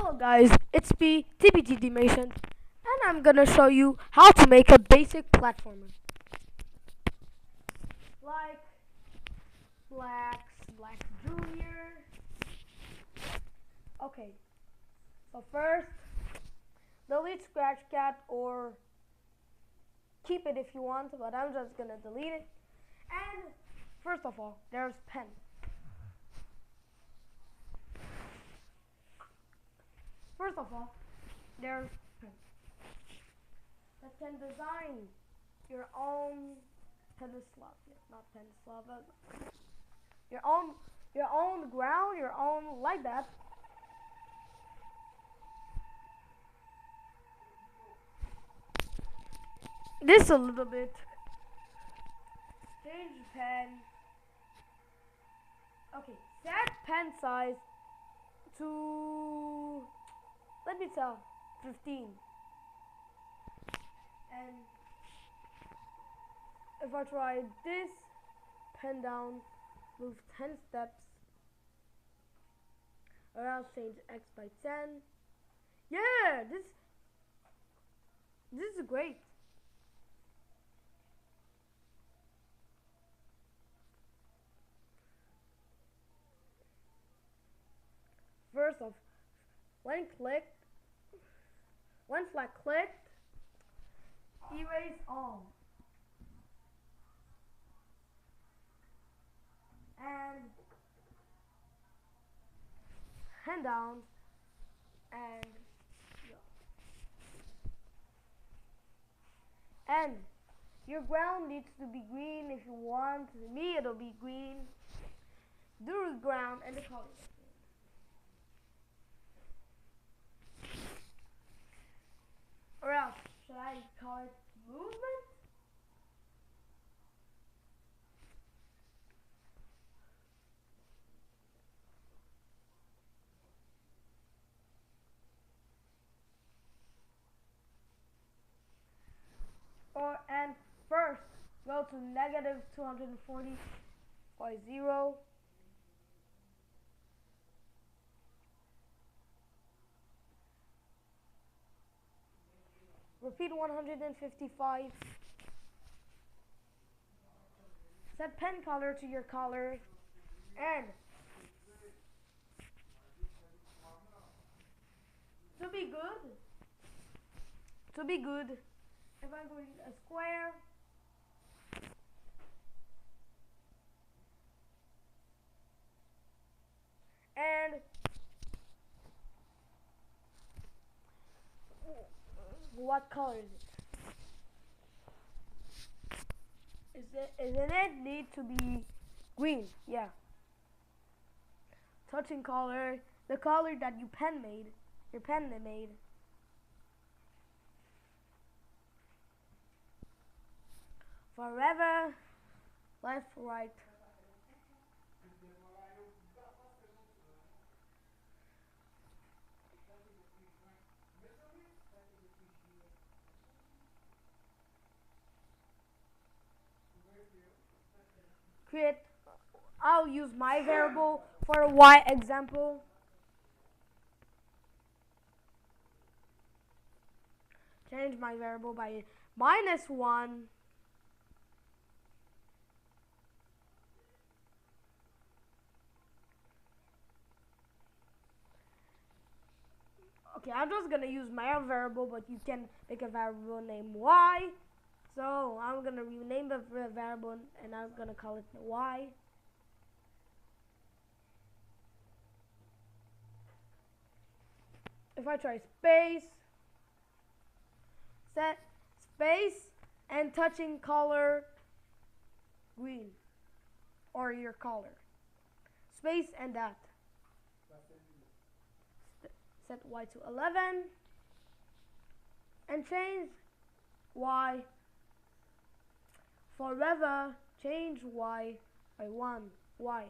Hello guys, it's me, TBGDmation, and I'm gonna show you how to make a basic platformer. Like Black Junior. Okay, so first, delete Scratch Cat or keep it if you want, but I'm just gonna delete it. And first of all, there's pen. First of all, there's pen that can design your own Peninsula, not Peninsula, but your own ground, your own like that. This a little bit. Change pen. Okay, set pen size to, let me tell, 15. And if I try this, pen down, move 10 steps, or else change X by 10. Yeah, this is great. First off, when flag clicked, erase all. And hand down and go. And your ground needs to be green if you want. To me, it'll be green. Do the ground and the color. Or else, should I call it movement? And first, go to negative 240 by 0. Repeat 155. Set pen color to your color. And to be good, if I'm doing a square, and what color is it? Isn't it need to be green? Yeah. Touching color, the color that your pen made. Forever, left, right. Create. I'll use my variable for a y example. Change my variable by -1. Okay, I'm just gonna use my own variable, but you can make a variable named y. So I'm gonna rename the variable and I'm gonna call it y. If I try space, set space and touching color green or your color, space and that. Set y to 11 and change y. Forever, change y by 1, y.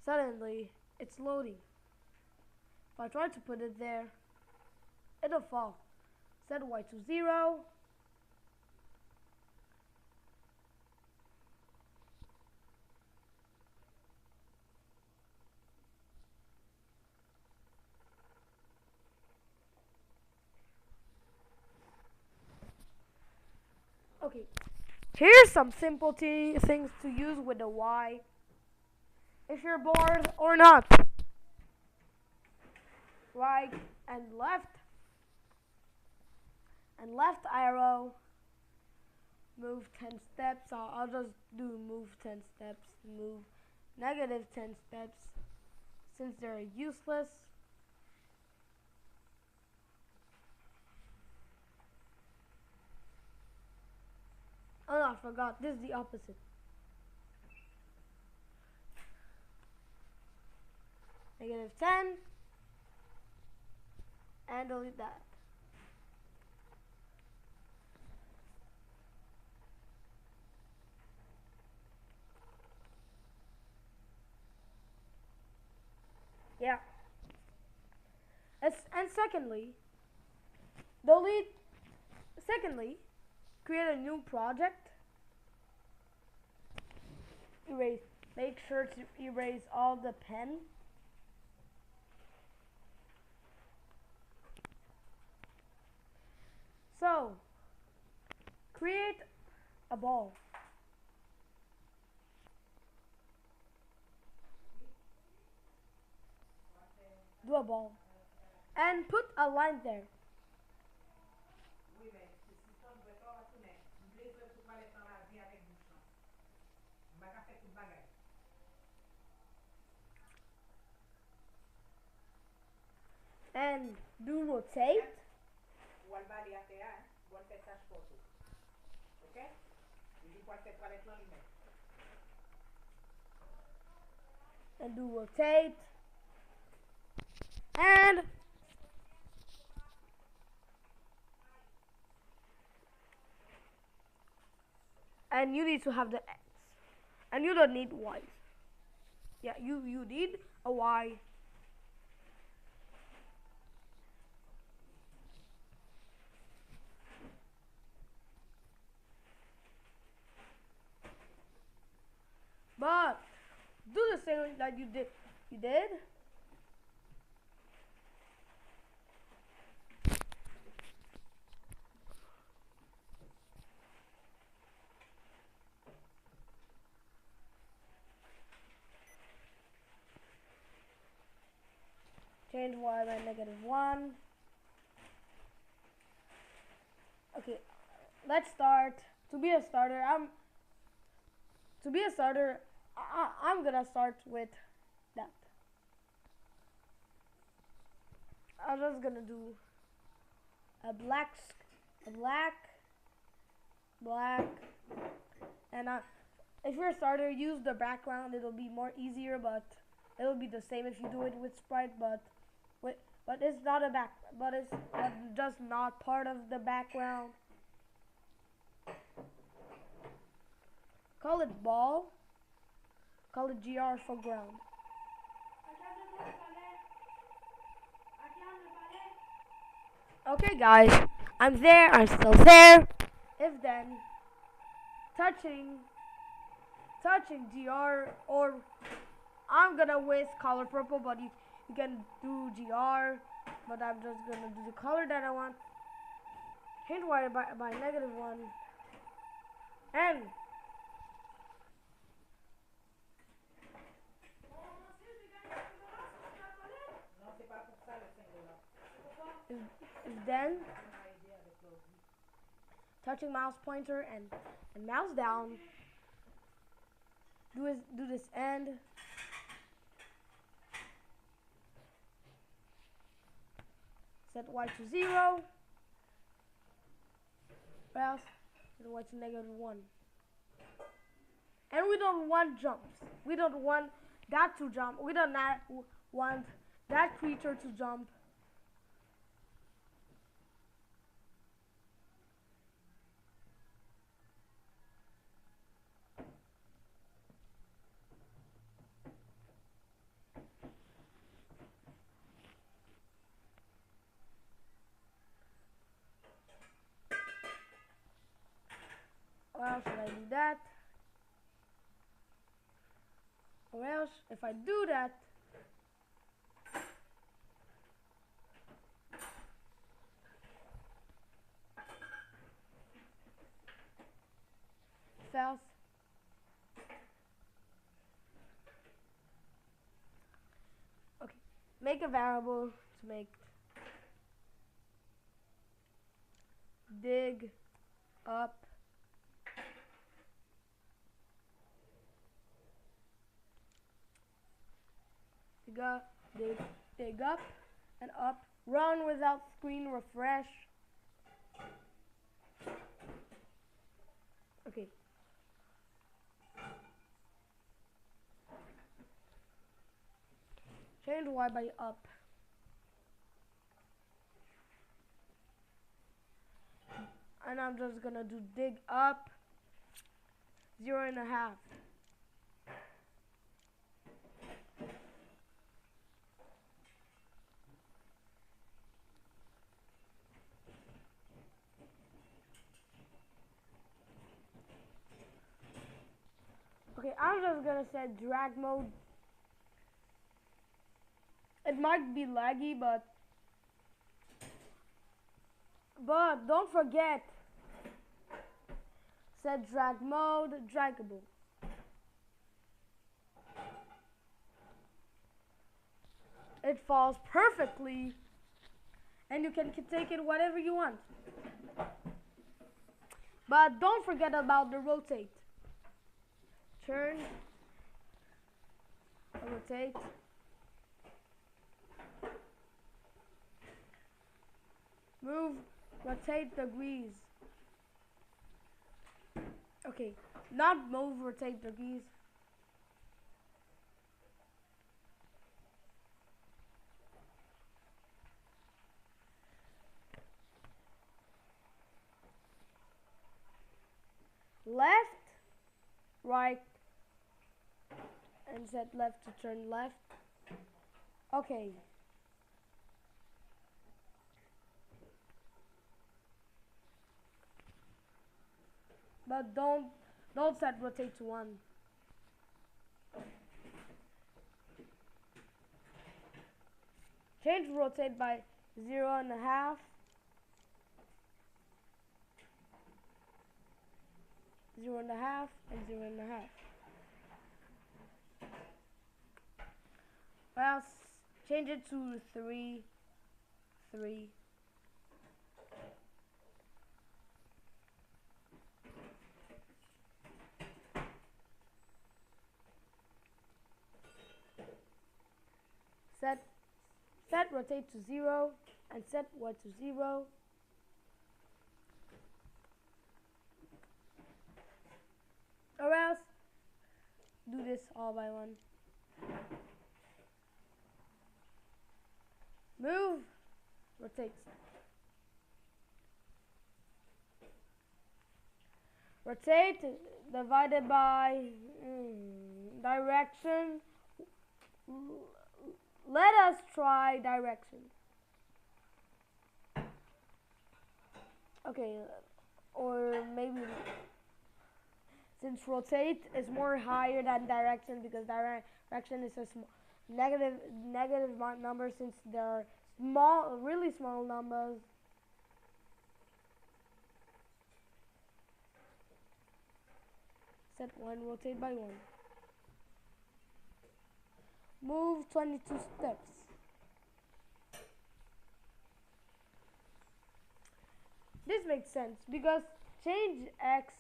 Suddenly, it's loading. If I try to put it there, it'll fall. Set y to 0. Okay, here's some simple things to use with the y. If you're bored or not, right and left arrow, move 10 steps. I'll just do move 10 steps, move negative 10 steps, since they're useless. Oh no, I forgot, this is the opposite. Negative 10, and delete that. Yeah. And secondly, create a new project. Make sure to erase all the pen. So, create a ball. Do a ball. And put a line there. And do rotate. And do rotate. And you need to have the X. And you don't need Y's. Yeah, you need a Y. But do the same that you did. Change Y by -1. Okay, let's start. To be a starter, I'm gonna start with that. I'm just gonna do a black, and if you're a starter, use the background. It'll be more easier, but it'll be the same if you do it with sprite. But it's not a but it's just not part of the background. Call it ball. Call it GR for ground. Okay guys, I'm still there. If then, touching GR, or I'm gonna waste color purple, but you can do GR, but I'm just gonna do the color that I want. Hint wire by -1, and then touching mouse pointer and mouse down. Do this end. Set Y to 0. Or else set Y to -1. And we don't want jumps. We don't want that to jump. We don't want that creature to jump. Or else should I do that? Or else, if I do that, else. Okay, make a variable to make dig up dig up and up. Run without screen refresh. Okay. Change y by up. And I'm just gonna do dig up 0.5. Okay, I'm just gonna set drag mode. It might be laggy, but don't forget, set drag mode draggable. It falls perfectly, and you can take it whatever you want. But don't forget about the rotate. Turn, rotate. Move, rotate degrees. Okay, not move, rotate degrees. Left, right, and set left to turn left. Okay. But don't set rotate to 1. Change rotate by 0.5. Zero and a half and 0.5. Well, change it to 3. Set rotate to 0 and set y to 0. Or else do this all by 1. Move, rotate. Rotate divided by direction. Let us try direction. Okay, or maybe since rotate is more higher than direction, because direction is a negative number, since they're small, really small numbers. Set 1, rotate by 1. Move 22 steps. This makes sense because change x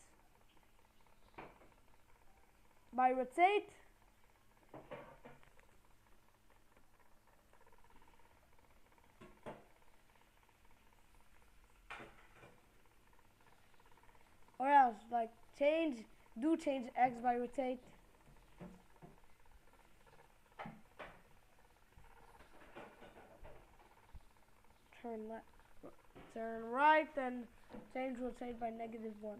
by rotate or else like change x by rotate. Turn left, turn right, and change rotate by -1.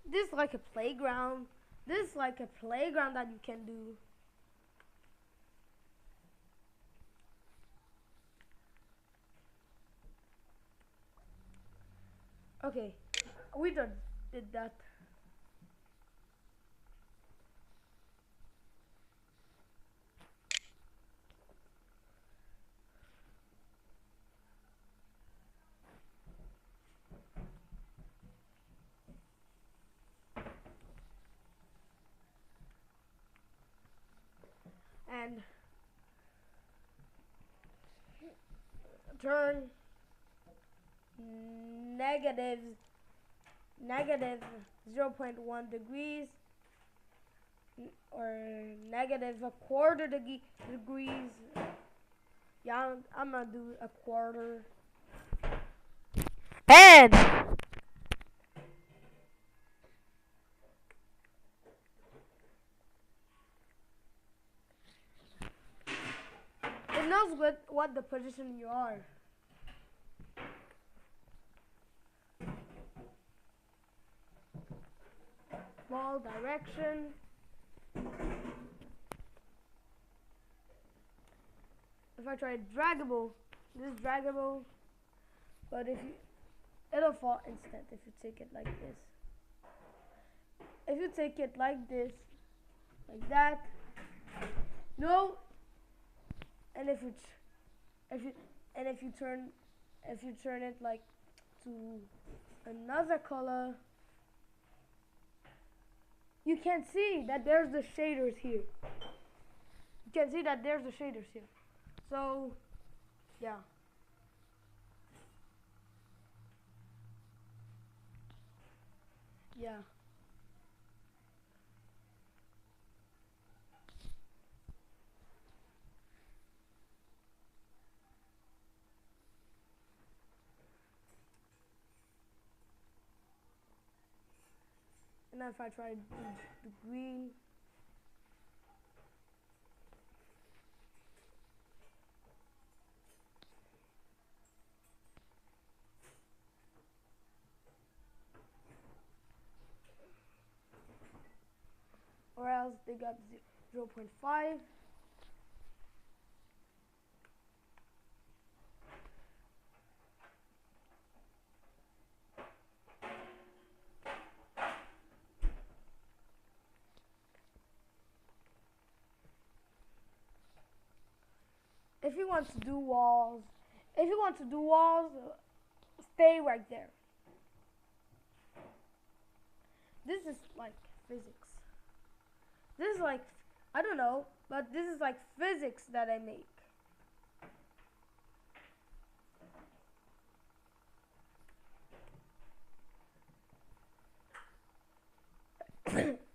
This is like a playground. This is like a playground that you can do. Okay, we did that. and turn negative 0.1 degrees or negative a quarter degrees. Yeah, I'm gonna do a quarter. And it knows what the position you are. Ball direction. If I try draggable, this is draggable, but it'll fall instant if you take it like this. If you take it like this, like that, no. And if you turn it like to another color, you can see that there's the shaders here. You can see that there's the shaders here. So, yeah. Yeah. And then if I try the green, or else they got 0.5. If you want to do walls, stay right there. This is like physics. This is like, I don't know, but this is like physics that I make.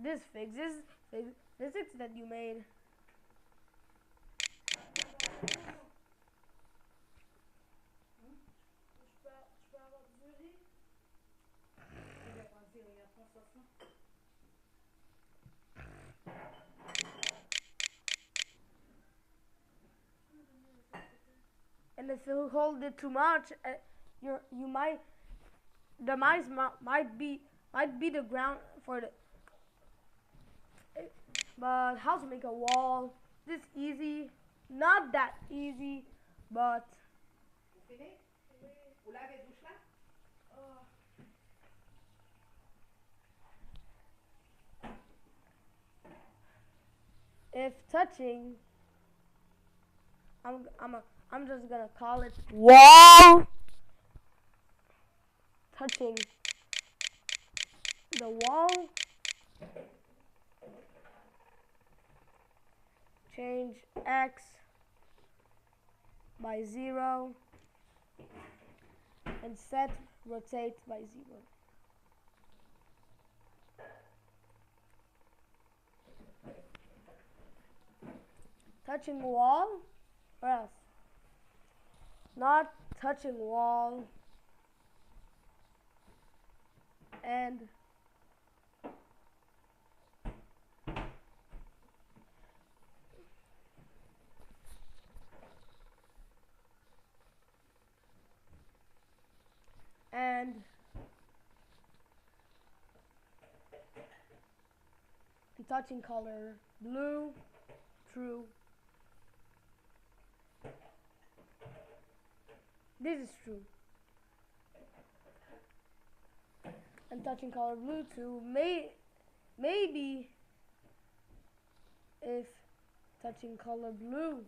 This physics that you made. And if you hold it too much, the mice might be the ground for the. But how to make a wall? This easy, not that easy, but. If touching, I'm just gonna call it wall. Touching the wall. Change X by 0 and set rotate by 0. Touching wall, or else not touching wall, and touching color blue, true. This is true. And touching color blue too. Maybe if touching color blue,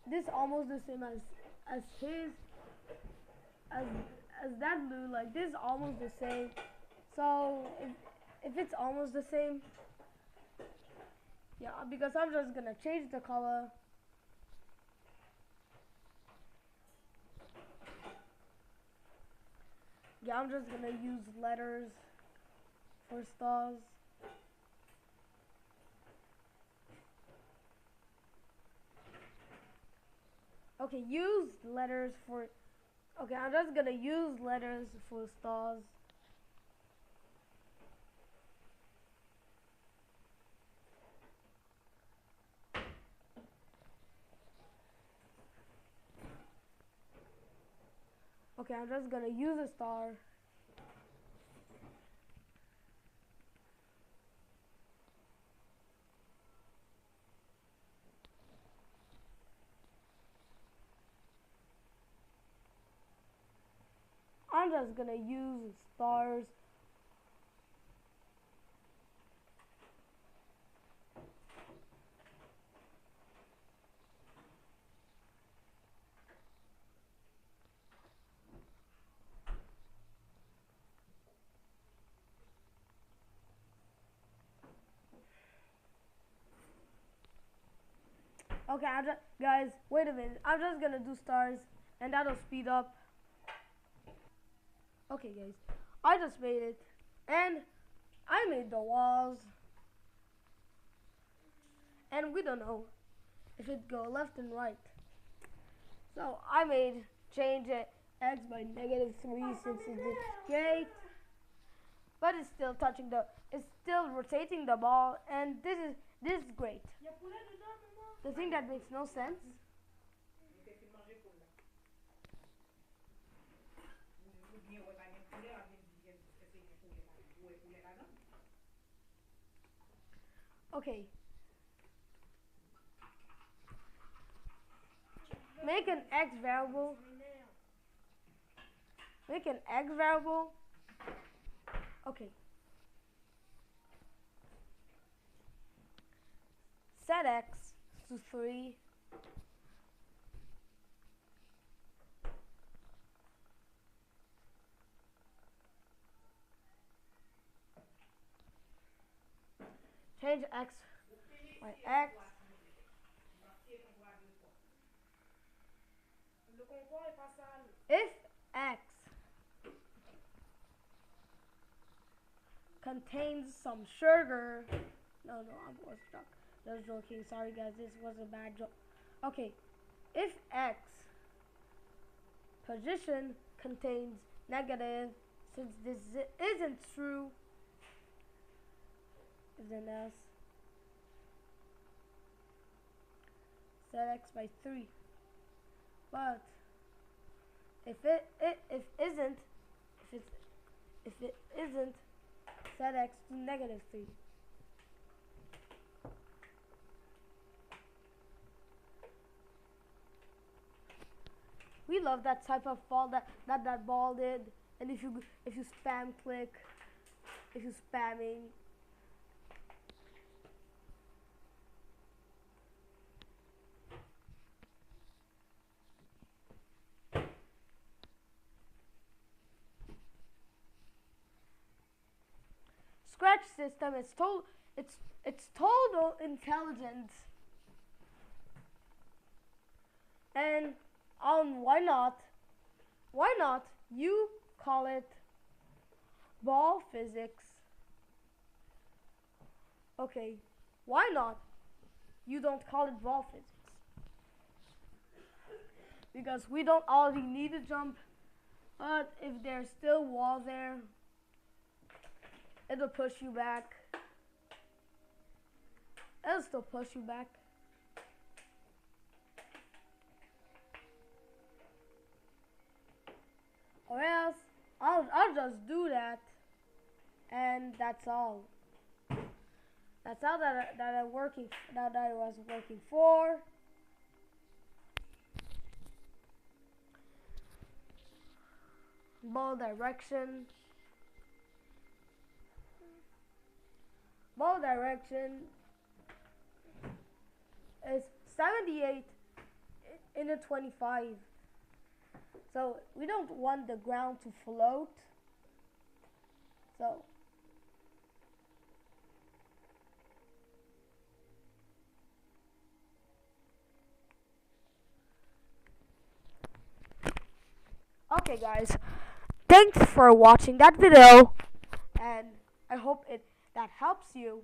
this almost the same as his as that blue. Like this is almost the same. So if it's almost the same, Yeah, because I'm just gonna change the color. Yeah, I'm just gonna use letters for stars. Okay, use letters for. Okay, I'm just gonna use letters for stars. Okay, I'm just gonna use a star. I'm just gonna use stars. Okay, guys, wait a minute. I'm just gonna do stars, and that'll speed up. Okay, guys, I just made it, and I made the walls, and we don't know if it go left and right. So I made change it x by -3 since it's great, but it's still it's still rotating the ball, and this is great. The thing that makes no sense. Okay. Make an x variable. Make an x variable. Okay. Set x to 3. Change x by x. If x contains some sugar. No, I was joking. Sorry, guys. This was a bad joke. Okay. If x position contains negative, since this isn't true, then else set x by 3. But if it isn't set x to -3. We love that type of fall that ball did. And if you spam click, if you're spamming, Scratch system is it's total intelligence. And why not you call it ball physics? Okay, why not you don't call it ball physics? Because we don't already need to jump, but if there's still wall there, it'll push you back. It'll still push you back. Or else I'll just do that, and that's all. That's all that I was working for. Ball direction. Ball direction is 78 in a 25. So we don't want the ground to float. So Okay, guys, thanks for watching that video, and I hope that helps you.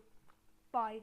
Bye.